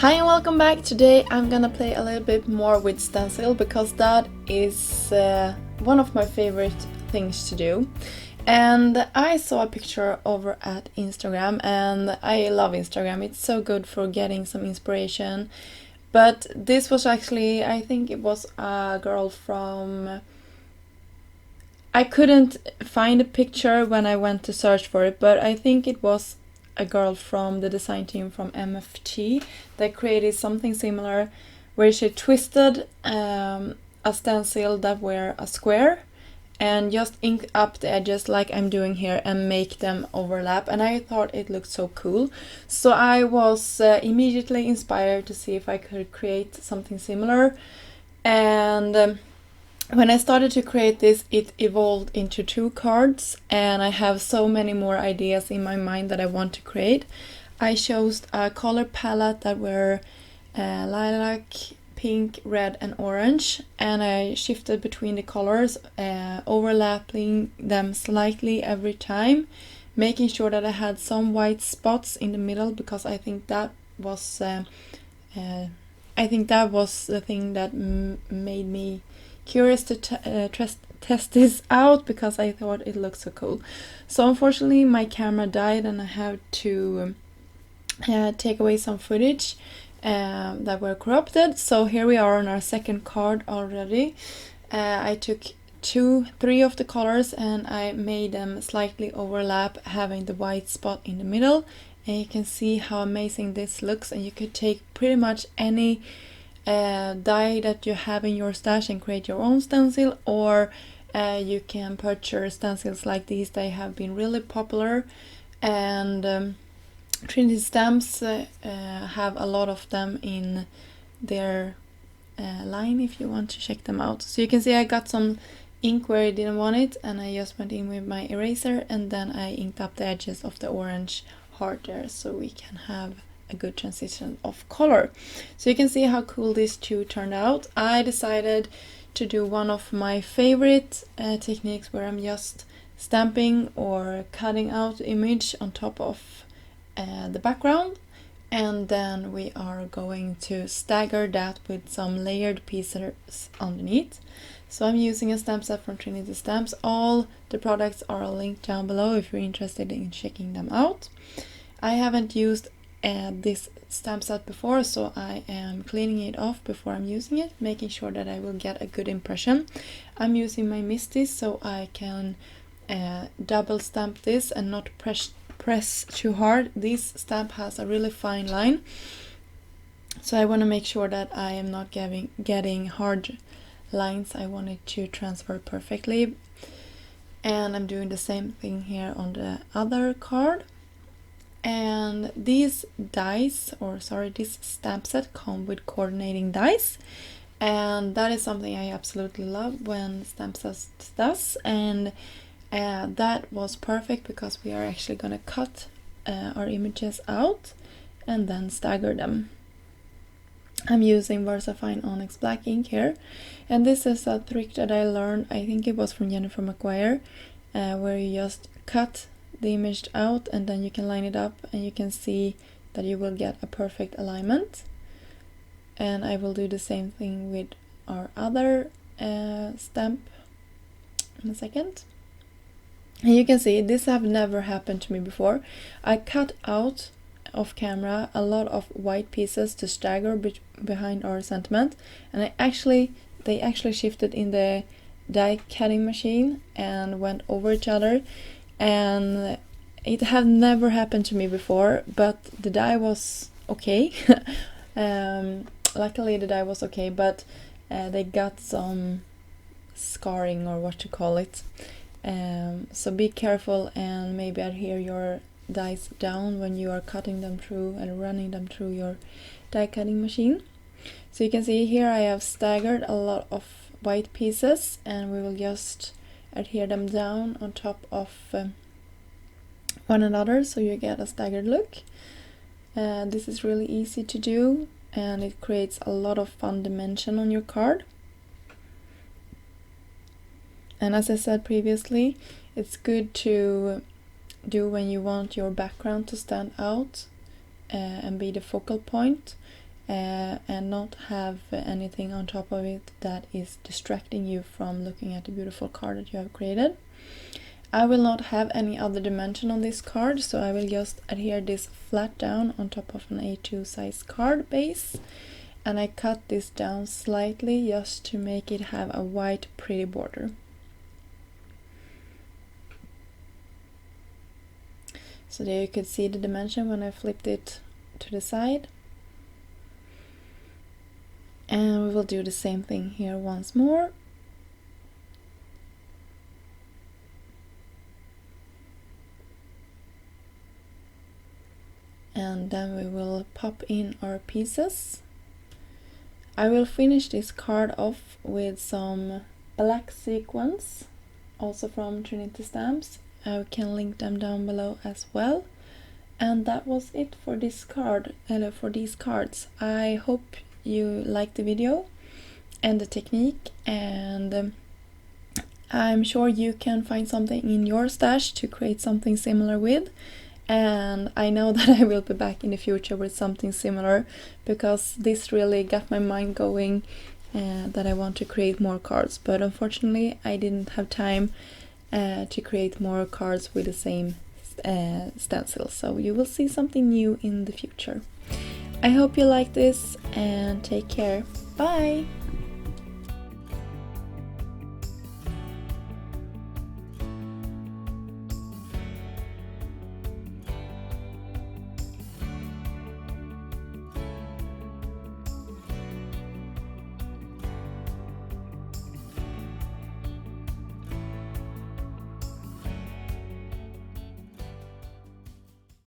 Hi and welcome back. Today I'm gonna play a little bit more with stencil because that is one of my favorite things to do. And I saw a picture over at Instagram, and I love Instagram. It's so good for getting some inspiration. But this was actually, I think it was a girl from... I couldn't find a picture when I went to search for it, but I think it was a girl from the design team from MFT that created something similar where she twisted a stencil that were a square and just inked up the edges like I'm doing here and make them overlap, and I thought it looked so cool. So I was immediately inspired to see if I could create something similar, and when I started to create this, it evolved into 2 cards, and I have so many more ideas in my mind that I want to create. I chose a color palette that were lilac, pink, red and orange, and I shifted between the colors, overlapping them slightly every time, making sure that I had some white spots in the middle, because I think that was the thing that made me curious to test this out, because I thought it looked so cool. So unfortunately my camera died and I had to take away some footage that were corrupted. So here we are on our second card already. I took 3 of the colors and I made them slightly overlap, having the white spot in the middle, and you can see how amazing this looks. And you could take pretty much any dye that you have in your stash and create your own stencil, or you can purchase stencils like these. They have been really popular, and Trinity Stamps have a lot of them in their line if you want to check them out. So you can see I got some ink where I didn't want it, and I just went in with my eraser and then I inked up the edges of the orange heart there, so we can have a good transition of color. So you can see how cool these 2 turned out. I decided to do one of my favorite techniques where I'm just stamping or cutting out the image on top of the background, and then we are going to stagger that with some layered pieces underneath. So I'm using a stamp set from Trinity Stamps. All the products are linked down below if you're interested in checking them out. I haven't used this stamp set before, so I am cleaning it off before I'm using it, making sure that I will get a good impression. I'm using my Misty so I can double stamp this and not press too hard. This stamp has a really fine line, so I want to make sure that I am not getting hard lines. I want it to transfer perfectly, and I'm doing the same thing here on the other card. And these dies, or sorry, this stamp set come with coordinating dies, and that is something I absolutely love when stamp sets does. And that was perfect because we are actually gonna cut our images out and then stagger them. I'm using VersaFine Onyx Black ink here, and this is a trick that I learned, I think it was from Jennifer McGuire, where you just cut the image out and then you can line it up, and you can see that you will get a perfect alignment. And I will do the same thing with our other stamp in a second. And you can see this have never happened to me before. I cut out off camera a lot of white pieces to stagger behind our sentiment, and they actually shifted in the die cutting machine and went over each other, and it had never happened to me before, but the die was okay. Luckily the die was okay, but they got some scarring, or what to call it. So be careful and maybe adhere your dies down when you are cutting them through and running them through your die cutting machine. So you can see here I have staggered a lot of white pieces, and we will just adhere them down on top of one another so you get a staggered look. This is really easy to do, and it creates a lot of fun dimension on your card. And as I said previously, it's good to do when you want your background to stand out and be the focal point. and not have anything on top of it that is distracting you from looking at the beautiful card that you have created. I will not have any other dimension on this card, so I will just adhere this flat down on top of an A2 size card base, and I cut this down slightly just to make it have a white pretty border. So there you could see the dimension when I flipped it to the side. And we will do the same thing here once more. And then we will pop in our pieces. I will finish this card off with some black sequins, also from Trinity Stamps. I can link them down below as well. And that was it for this card, for these cards. I hope you liked the video and the technique, and I'm sure you can find something in your stash to create something similar with. And I know that I will be back in the future with something similar, because this really got my mind going that I want to create more cards, but unfortunately I didn't have time to create more cards with the same stencil, so you will see something new in the future. I hope you like this, and take care. Bye!